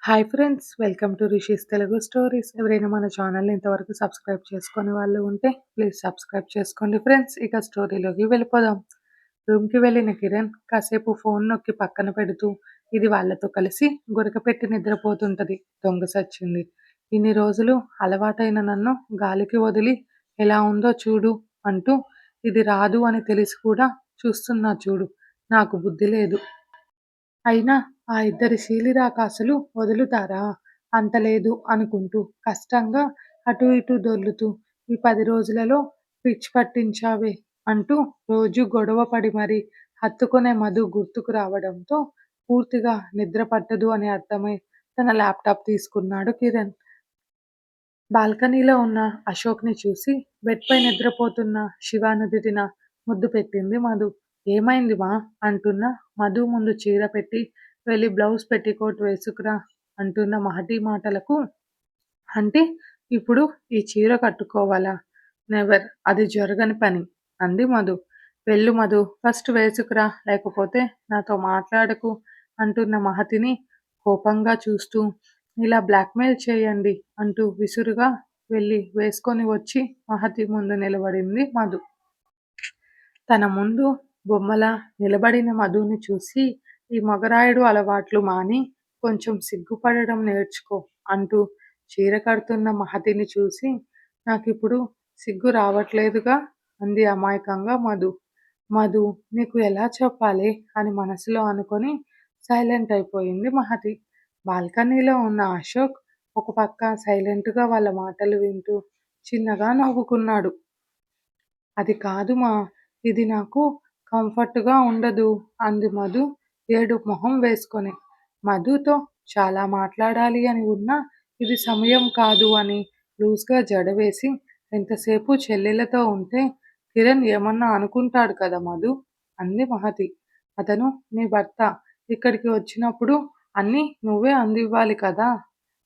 Hi friends! Welcome to rishis Telugu stories. ఎవరైనా మన ఛానల్‌ని ఇంతవరకు సబ్స్క్రైబ్ చేసుకోని వాళ్ళు ఉంటే ప్లీజ్ సబ్స్క్రైబ్ చేసుకోండి ఫ్రెండ్స్. ఇక స్టోరీలోకి వెళ్ళిపోదాం. రూమ్‌కి వెళ్ళిన కిరణ్ కాసేపు ఫోన్ నొక్కి పక్కన పెడుతూ ఇది వాళ్ళతో కలిసి గురకపెట్టి నిద్రపోతుంటది. దొంగ సచ్చింది. ఇన్ని రోజులు అలవాటైన నన్ను గాలికి వదిలి ఎలా ఉందో చూడు అంటూ ఇది రాదు అని తెలిసి కూడా చూస్తున్నా చూడు. నాకు బుద్ధి లేదు. అయినా ఆ ఇద్దరి శీలిరాకాసులు వదులుతారా? అంతలేదు అనుకుంటూ కష్టంగా అటూ ఇటూ దొర్లుతూ ఈ 10 రోజులలో పిచ్చి పట్టించావే అంటూ రోజూ గొడవపడి మరీ హత్తుకునే మధు గుర్తుకు రావడంతో పూర్తిగా నిద్ర పట్టదు అని అర్థమై తన ల్యాప్టాప్ తీసుకున్నాడు కిరణ్. బాల్కనీలో ఉన్న అశోక్‌ని చూసి బెడ్‌పై నిద్రపోతున్న శివ నుదిటిన ముద్దు పెట్టింది మధు. ఏమైంది మా? అంటున్న మధు ముందు చీర పెట్టి వెళ్ళి బ్లౌజ్ పెట్టికోట్ వేసుకురా అంటున్న మహటి మాటలకు అంటే ఇప్పుడు ఈ చీర కట్టుకోవాలా? నెవర్, అది జరగని పని అంది మధు. వెళ్ళు మధు, ఫస్ట్ వేసుకురా లేకపోతే నాతో మాట్లాడకు అంటున్న మహతిని కోపంగా చూస్తూ ఇలా బ్లాక్మెయిల్ చేయండి అంటూ విసురుగా వెళ్ళి వేసుకొని వచ్చి మహతి ముందు నిలబడింది మధు. తన ముందు బొమ్మలా నిలబడిన మధుని చూసి ఈ మగరాయుడు అలవాట్లు మాని కొంచెం సిగ్గుపడడం నేర్చుకో అంటూ చీర కడుతున్న మహతిని చూసి నాకిప్పుడు సిగ్గు రావట్లేదుగా అంది అమాయకంగా మధు. మధు, నీకు ఎలా చెప్పాలి అని మనసులో అనుకొని సైలెంట్ అయిపోయింది మహతి. బాల్కనీలో ఉన్న అశోక్ ఒక పక్క సైలెంట్గా వాళ్ళ మాటలు వింటూ చిన్నగా నవ్వుకున్నాడు. అది కాదు మా, ఇది నాకు కంఫర్ట్‌గా ఉండదు అంది మధు ఏడుపు మొహం వేసుకొని. మధుతో చాలా మాట్లాడాలి అని ఉన్నా ఇది సమయం కాదు అని లూజ్‌గా జడ వేసి ఎంతసేపు చెల్లెలతో ఉంటే కిరణ్ ఏమన్నా అనుకుంటాడు కదా మధు అంది మహతి. అతను నీ భర్త, ఇక్కడికి వచ్చినప్పుడు అన్నీ నువ్వే అందివ్వాలి కదా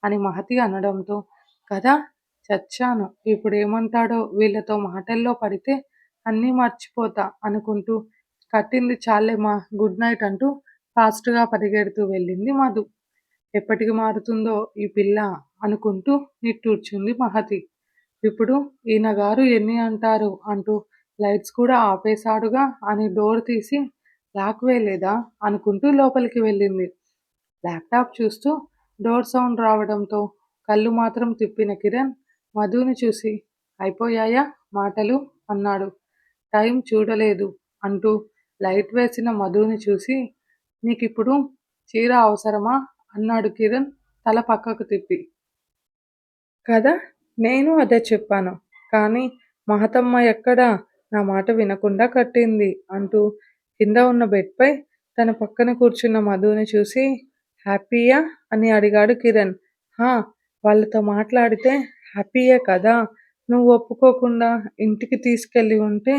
అని మహతి అనడంతో కదా చచ్చాను ఇప్పుడేమంటాడో వీళ్ళతో మాటల్లో పడితే అన్నీ మర్చిపోతా అనుకుంటూ కట్టింది చాలేమా గుడ్ నైట్ అంటూ ఫాస్ట్‌గా పరిగెడుతూ వెళ్ళింది మధు. ఎప్పటికి మారుతుందో ఈ పిల్ల అనుకుంటూ నిట్టూర్చింది మహతి. ఇప్పుడు ఈయనగారు ఎన్ని అంటారు అంటూ లైట్స్ కూడా ఆపేశాడుగా అని డోర్ తీసి లాక్ వేయలేదా అనుకుంటూ లోపలికి వెళ్ళింది. ల్యాప్టాప్ చూస్తూ డోర్ సౌండ్ రావడంతో కళ్ళు మాత్రం తిప్పిన కిరణ్ మధుని చూసి అయిపోయాయా మాటలు అన్నాడు. టైం చూడలేదు అంటూ లైట్ వేసిన మధుని చూసి నీకిప్పుడు చీర అవసరమా అన్నాడు కిరణ్ తల పక్కకు తిప్పి. కదా, నేను అదే చెప్పాను. కానీ మహతమ్మ ఎక్కడా నా మాట వినకుండా కట్టింది అంటూ కింద ఉన్న బెడ్‌పై తన పక్కన కూర్చున్న మధుని చూసి హ్యాపీయా అని అడిగాడు కిరణ్. హా, వాళ్ళతో మాట్లాడితే హ్యాపీయే కదా, నువ్వు ఒప్పుకోకుండా ఇంటికి తీసుకెళ్ళి ఉంటే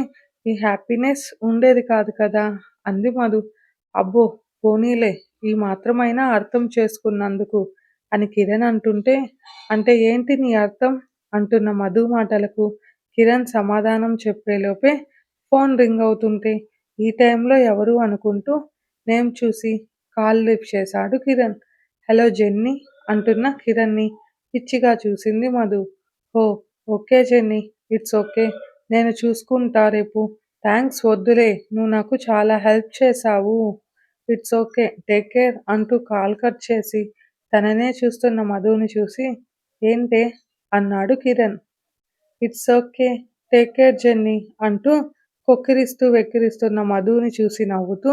ఈ హ్యాపీనెస్ ఉండేది కాదు కదా అంది మధు. అబ్బో పోనీలే, ఈ మాత్రమైనా అర్థం చేసుకున్నందుకు అని కిరణ్ అంటుంటే అంటే ఏంటి నీ అర్థం అంటున్న మధు మాటలకు కిరణ్ సమాధానం చెప్పేలోపే ఫోన్ రింగ్ అవుతుంటే ఈ టైంలో ఎవరు అనుకుంటూ నేమ్ చూసి కాల్ లిఫ్ట్ చేశాడు కిరణ్. హలో జెన్నీ అంటున్న కిరణ్ని పిచ్చిగా చూసింది మధు. ఓ ఓకే జెన్నీ, ఇట్స్ ఓకే, నేను చూసుకుంటా రేపు. థ్యాంక్స్ వద్దులే, నువ్వు నాకు చాలా హెల్ప్ చేశావు. ఇట్స్ ఓకే, టేక్ కేర్ అంటూ కాల్ కట్ చేసి తననే చూస్తున్న మధుని చూసి ఏంటే అన్నాడు Kiran. It's okay, take care jenny అంటూ కొక్కిరిస్తూ వెక్కిరిస్తున్న మధుని చూసి నవ్వుతూ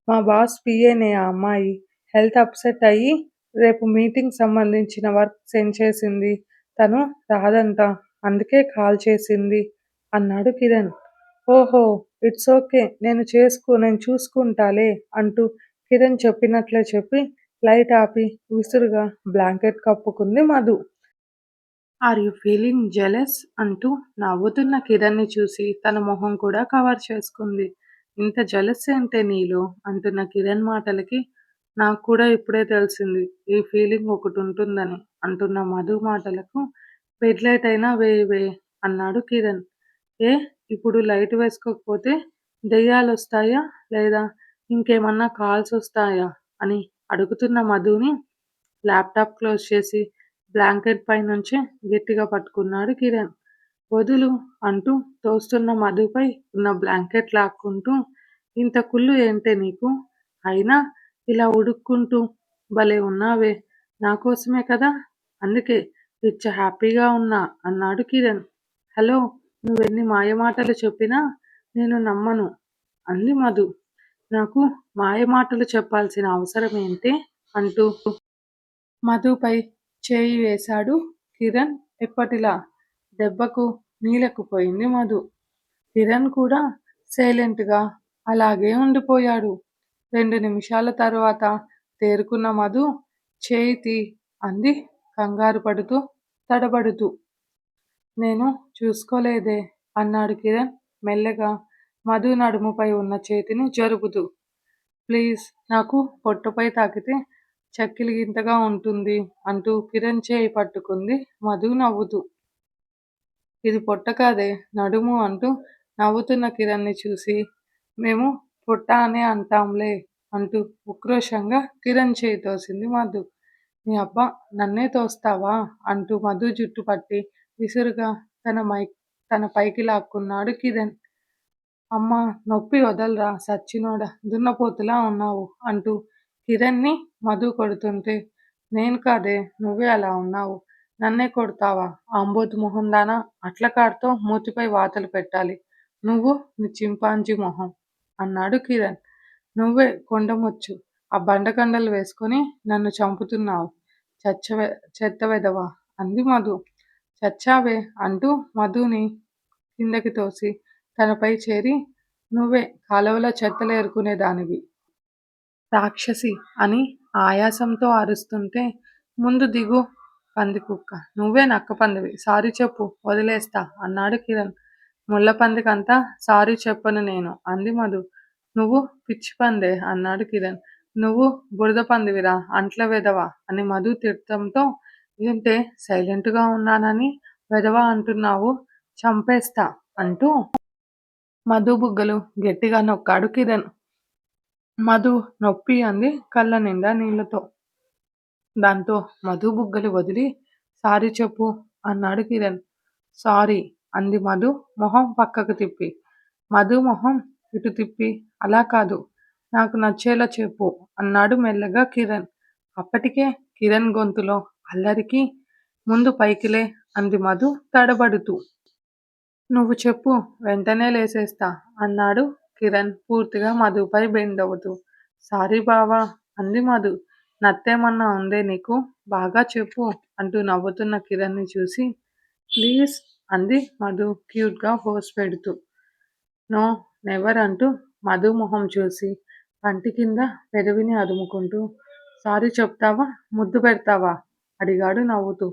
మా బాస్ పిఏనే ఆ అమ్మాయి హెల్త్ అప్సెట్ అయ్యి రేపు మీటింగ్ సంబంధించిన వర్క్ సెండ్ చేసింది. తను రాదంట, అందుకే కాల్ చేసింది అన్నాడు కిరణ్. ఓహో, ఇట్స్ ఓకే, నేను చూసుకుంటాలే అంటూ కిరణ్ చెప్పినట్లే చెప్పి లైట్ ఆపి విసురుగా బ్లాంకెట్ కప్పుకుంది Madhu. Are you feeling jealous అంటూ నవ్వుతున్న కిరణ్ని చూసి తన మొహం కూడా కవర్ చేసుకుంది. ఇంత జెలస్ ఏంటే నీలో అంటున్న కిరణ్ మాటలకి నాకు కూడా ఇప్పుడే తెలిసింది ఈ ఫీలింగ్ ఒకటి ఉంటుందని అంటున్న మధు మాటలకు బెడ్ లైట్ అయినా వేయవే అన్నాడు కిరణ్. ఏ, ఇప్పుడు లైట్ వేసుకోకపోతే దెయ్యాలొస్తాయా లేదా ఇంకేమన్నా కాల్స్ వస్తాయా అని అడుగుతున్న మధుని ల్యాప్టాప్ క్లోజ్ చేసి బ్లాంకెట్ పై నుంచి గట్టిగా పట్టుకున్నాడు కిరణ్. వదులు అంటూ తోస్తున్న మధుపై ఉన్న బ్లాంకెట్ లాక్కుంటూ, ఇంత కుళ్ళు ఏంటే నీకు? అయినా ఇలా ఉడుక్కుంటూ భలే ఉన్నావే, నాకోసమే కదా, అందుకే పిచ్చ హ్యాపీగా ఉన్నా అన్నాడు కిరణ్. హలో, నువ్వెన్ని మాయమాటలు చెప్పినా నేను నమ్మను అంది మధు. నాకు మాయమాటలు చెప్పాల్సిన అవసరం ఏంటి అంటూ మధుపై చేయి వేశాడు కిరణ్. ఎప్పటిలా దెబ్బకు నీలకుపోయింది మధు. కిరణ్ కూడా సైలెంట్గా అలాగే ఉండిపోయాడు. 2 నిమిషాల తరువాత తేరుకున్న మధు, చేయి అంది కంగారు పడుతూ తడబడుతూ. నేను చూసుకోలేదే అన్నాడు కిరణ్ మెల్లగా మధు నడుముపై ఉన్న చేతిని జరుపుతూ. ప్లీజ్, నాకు పొట్టపై తాకితే చక్కిలిగింతగా ఉంటుంది అంటూ కిరణ్ చేయి పట్టుకుంది మధు నవ్వుతూ. ఇది పొట్ట కాదే, నడుము అంటూ నవ్వుతున్న కిరణ్ని చూసి, మేము పొట్ట అనే అంటాంలే అంటూ ఉక్రోషంగా కిరణ్ చేయి తోసింది మధు. నీ అబ్బా, నన్నే తోస్తావా అంటూ మధు జుట్టు పట్టి విసురుగా తన పైకి లాక్కున్నాడు కిరణ్. అమ్మా, నొప్పి వదలరా సచ్చినోడా, దున్నపోతులా ఉన్నావు అంటూ కిరణ్ని మధు కొడుతుంటే, నేను కాదే, నువ్వే అలా ఉన్నావు, నన్నే కొడతావా ఆంబోతు మొహందానా, అట్ల కాడుతో మూతిపై వాతలు పెట్టాలి నువ్వు, నీ చింపాంజీ మొహం అన్నాడు కిరణ్. నువ్వే కొండమొచ్చు ఆ బండకండలు వేసుకొని నన్ను చంపుతున్నావు, చెత్త వెధవా అంది మధు. చచ్చావే అంటూ మధుని కిందకి తోసి తనపై చేరి, నువ్వే కాలువలో చెత్తలేరుకునే దానివి రాక్షసి అని ఆయాసంతో అరుస్తుంటే, ముందు దిగు పందికుక్క, నువ్వే నక్కపందివి, సారీ చెప్పు వదిలేస్తా అన్నాడు కిరణ్. ముళ్ళపందికంతా సారీ చెప్పను నేను అంది మధు. నువ్వు పిచ్చి పందే అన్నాడు కిరణ్. నువ్వు బురద పందివిరా అంట్ల వెధవ అని మధు తిట్టంతో, ఏంటే సైలెంట్గా ఉన్నానని వెధవ అంటున్నావు, చంపేస్తా అంటూ మధు బుగ్గలు గట్టిగా నొక్కాడు కిరణ్. మధు నొప్పి అంది కళ్ళ నిండా నీళ్లతో. దాంతో మధు బుగ్గలు వదిలి, సారీ చెప్పు అన్నాడు కిరణ్. సారీ అంది మధు మొహం పక్కకు తిప్పి. మధు మొహం ఇటు తిప్పి, అలా కాదు, నాకు నచ్చేలా చెప్పు అన్నాడు మెల్లగా కిరణ్. అప్పటికే కిరణ్ గొంతులో అల్లరికి, ముందు పైకిలే అంది మధు తడబడుతూ. నువ్వు చెప్పు, వెంటనే లేసేస్తా అన్నాడు కిరణ్ పూర్తిగా మధుపై బెండ్ అవుతూ. సారీ బావా అంది మధు. నత్తేమన్నా ఉందే నీకు, బాగా చెప్పు అంటూ నవ్వుతున్న కిరణ్ని చూసి. ప్లీజ్ అంది మధు క్యూట్గా ఫోర్స్ పెడుతూ. నో నెవర్ అంటూ మధు మొహం చూసి పంటి కింద పెదవిని అదుముకుంటూ, సారీ చెప్తావా ముద్దు పెడతావా అడిగాడు నవ్వుతూ.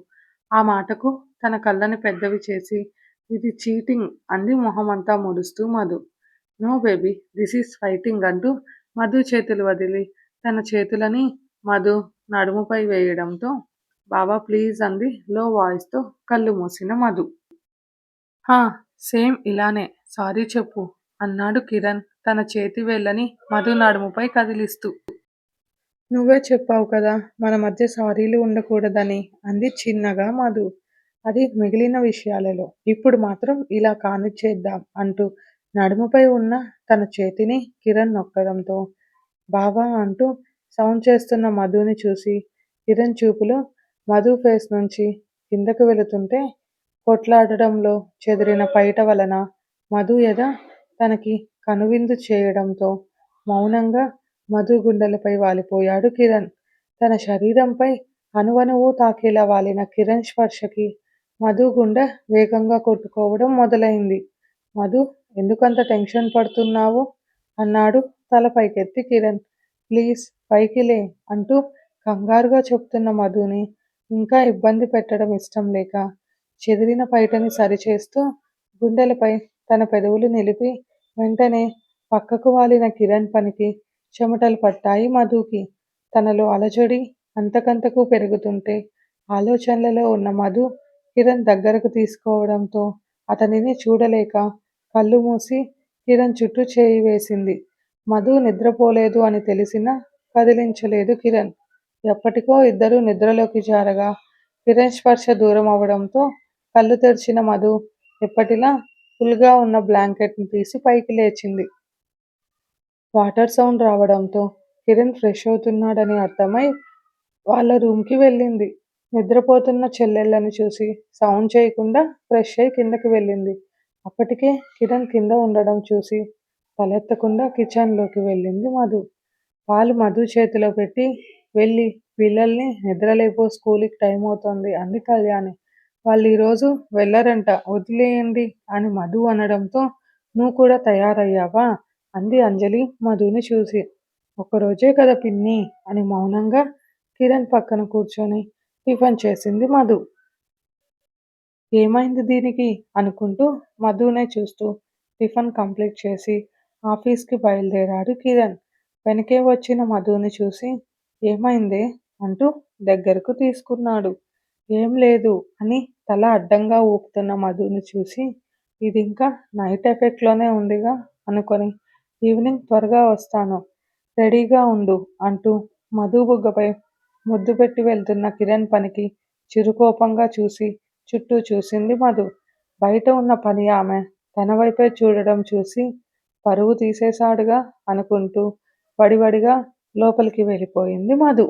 ఆ మాటకు తన కళ్ళని పెద్దవి చేసి, ఇది చీటింగ్ అంది మొహమంతా ముడుస్తూ Madhu. No baby, this is fighting అంటూ మధు చేతులు వదిలి తన చేతులని మధు నడుముపై వేయడంతో, బావా ప్లీజ్ అంది లో వాయిస్తో కళ్ళు మూసిన మధు. హా, సేమ్ ఇలానే సారీ చెప్పు అన్నాడు కిరణ్ తన చేతి వేళ్ళని మధు నడుముపై కదిలిస్తూ. నువ్వే చెప్పావు కదా మన మధ్య సారీలు ఉండకూడదని అంది చిన్నగా మధు. అది మిగిలిన విషయాలలో, ఇప్పుడు మాత్రం ఇలా కానిచ్చేద్దాం అంటూ నడుముపై ఉన్న తన చేతిని కిరణ్ నొక్కడంతో, బావా అంటూ సౌండ్ చేస్తున్న మధుని చూసి కిరణ్ చూపులు మధు ఫేస్ నుంచి కిందకు వెళుతుంటే, కొట్లాడడంలో చెదిరిన పైట వలన మధు ఎద తనకి కనువిందు చేయడంతో మౌనంగా మధు గుండెలపై వాలిపోయాడు కిరణ్. తన శరీరంపై అణువణువు తాకేలా వాలిన కిరణ్ స్పర్శకి మధు గుండె వేగంగా కొట్టుకోవడం మొదలైంది. మధు, ఎందుకంత టెన్షన్ పడుతున్నావు అన్నాడు తల పైకెత్తి కిరణ్. ప్లీజ్ పైకిలే అంటూ కంగారుగా చెప్తున్న మధుని ఇంకా ఇబ్బంది పెట్టడం ఇష్టం లేక చెదిరిన పైటని సరిచేస్తూ గుండెలపై తన పెదవులు నిలిపి, వెంటనే పక్కకు వాలిన కిరణ్ పనికి చెమటలు పట్టాయి మధుకి. తనలో అలజడి అంతకంతకు పెరుగుతుంటే ఆలోచనలలో ఉన్న మధు కిరణ్ దగ్గరకు తీసుకోవడంతో అతనిని చూడలేక కళ్ళు మూసి కిరణ్ చుట్టూ చేయి వేసింది. మధు నిద్రపోలేదు అని తెలిసినా కదిలించలేదు కిరణ్. ఎప్పటికో ఇద్దరూ నిద్రలోకి జారగా కిరణ్ స్పర్శ దూరం అవడంతో కళ్ళు తెరిచిన మధు ఎప్పటిలా ఫుల్గా ఉన్న బ్లాంకెట్ని తీసి పైకి లేచింది. వాటర్ సౌండ్ రావడంతో కిరణ్ ఫ్రెష్ అవుతున్నాడని అర్థమై వాళ్ళ రూమ్కి వెళ్ళింది. నిద్రపోతున్న చెల్లెళ్ళని చూసి సౌండ్ చేయకుండా ఫ్రెష్ అయి కిందకి వెళ్ళింది. అప్పటికే కిరణ్ కింద ఉండడం చూసి తలెత్తకుండా కిచెన్లోకి వెళ్ళింది మధు. పాలు మధు చేతిలో పెట్టి వెళ్ళి పిల్లల్ని నిద్రలేపు, స్కూల్కి టైం అవుతోంది అంది కళ్యాణి. వాళ్ళు ఈరోజు వెళ్ళరంట, వదిలేయండి అని మధు అనడంతో నువ్వు కూడా తయారయ్యావా అంది అంజలి మధుని చూసి. ఒక్కరోజే కదా పిన్ని అని మౌనంగా కిరణ్ పక్కన కూర్చొని టిఫిన్ చేసింది మధు. ఏమైంది దీనికి అనుకుంటూ మధునే చూస్తూ టిఫిన్ కంప్లీట్ చేసి ఆఫీస్కి బయలుదేరాడు కిరణ్. వెనకే వచ్చిన మధుని చూసి ఏమైందే అంటూ దగ్గరకు తీసుకున్నాడు. ఏం లేదు అని తల అడ్డంగా ఊపుతున్న మధుని చూసి ఇది ఇంకా నైట్ ఎఫెక్ట్లోనే ఉందిగా అనుకొని ఈవినింగ్ త్వరగా వస్తాను, రెడీగా ఉండు అంటూ మధు బుగ్గపై ముద్దు పెట్టి వెళ్తున్న కిరణ్ పనికి చిరుకోపంగా చూసి చుట్టూ చూసింది మధు. బయట ఉన్న పని ఆమె తన వైపే చూడడం చూసి పరువు తీసేశాడుగా అనుకుంటూ వడివడిగా లోపలికి వెళ్ళిపోయింది మధు.